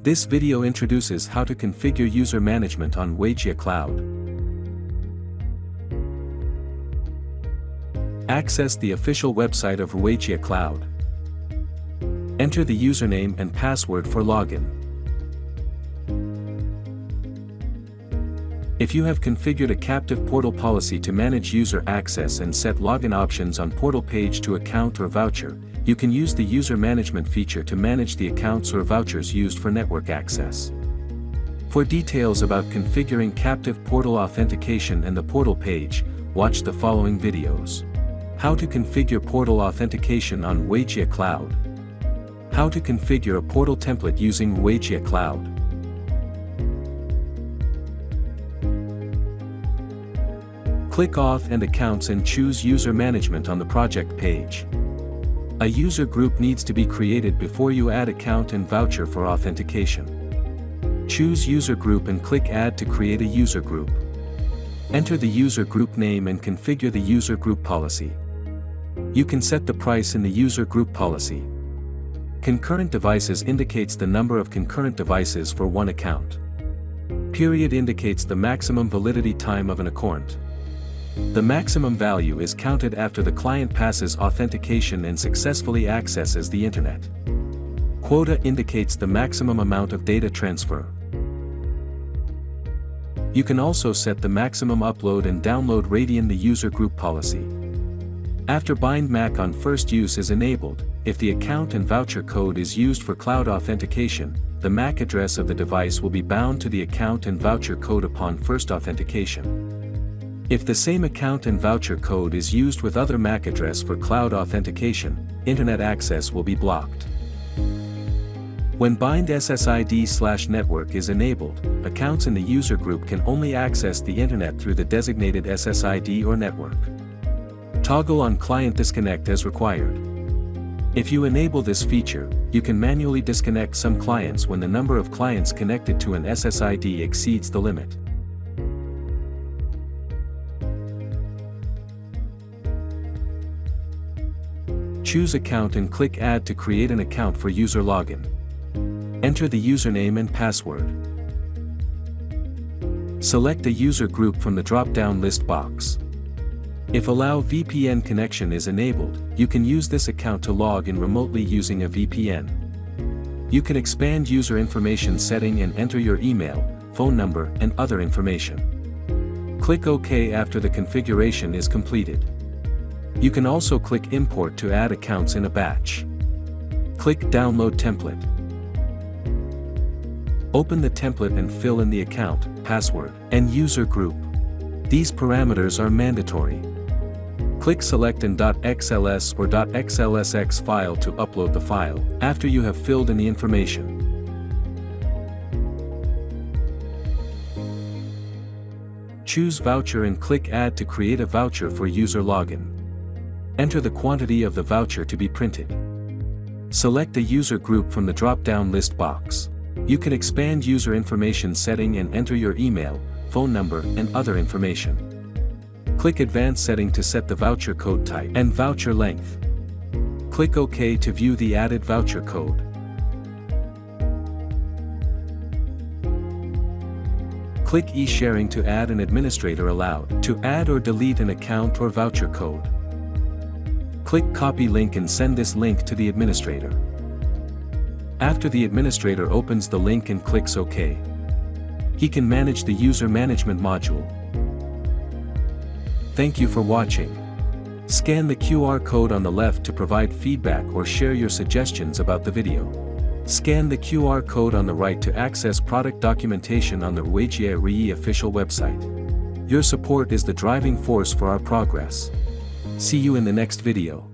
This video introduces how to configure user management on Ruijie Cloud. Access the official website of Ruijie Cloud. Enter the username and password for login. If you have configured a captive portal policy to manage user access and set login options on portal page to account or voucher, you can use the user management feature to manage the accounts or vouchers used for network access. For details about configuring captive portal authentication and the portal page, watch the following videos. How to configure portal authentication on Ruijie Cloud. How to configure a portal template using Ruijie Cloud. Click Auth and Accounts and choose User Management on the project page. A user group needs to be created before you add account and voucher for authentication. Choose User Group and click Add to create a user group. Enter the user group name and configure the user group policy. You can set the price in the user group policy. Concurrent devices indicates the number of concurrent devices for one account. Period indicates the maximum validity time of an account. The maximum value is counted after the client passes authentication and successfully accesses the internet. Quota indicates the maximum amount of data transfer. You can also set the maximum upload and download rate in the user group policy. After bind MAC on first use is enabled, if the account and voucher code is used for cloud authentication, the MAC address of the device will be bound to the account and voucher code upon first authentication. If the same account and voucher code is used with other MAC address for cloud authentication, internet access will be blocked. When bind SSID/network is enabled, accounts in the user group can only access the internet through the designated SSID or network. Toggle on client disconnect as required. If you enable this feature, you can manually disconnect some clients when the number of clients connected to an SSID exceeds the limit. Choose Account and click Add to create an account for user login. Enter the username and password. Select a user group from the drop-down list box. If Allow VPN connection is enabled, you can use this account to log in remotely using a VPN. You can expand user information setting and enter your email, phone number, and other information. Click OK after the configuration is completed. You can also click Import to add accounts in a batch. Click Download Template. Open the template and fill in the account, password, and user group. These parameters are mandatory. Click Select an .xls or .xlsx file to upload the file, after you have filled in the information. Choose Voucher and click Add to create a voucher for user login. Enter the quantity of the voucher to be printed. Select a user group from the drop-down list box. You can expand user information setting and enter your email, phone number, and other information. Click Advanced Setting to set the voucher code type and voucher length. Click OK to view the added voucher code. Click E-Sharing to add an administrator allowed to add or delete an account or voucher code. Click Copy Link and send this link to the administrator. After the administrator opens the link and clicks OK, he can manage the user management module. Thank you for watching. Scan the QR code on the left to provide feedback or share your suggestions about the video. Scan the QR code on the right to access product documentation on the Ruijie official website. Your support is the driving force for our progress. See you in the next video.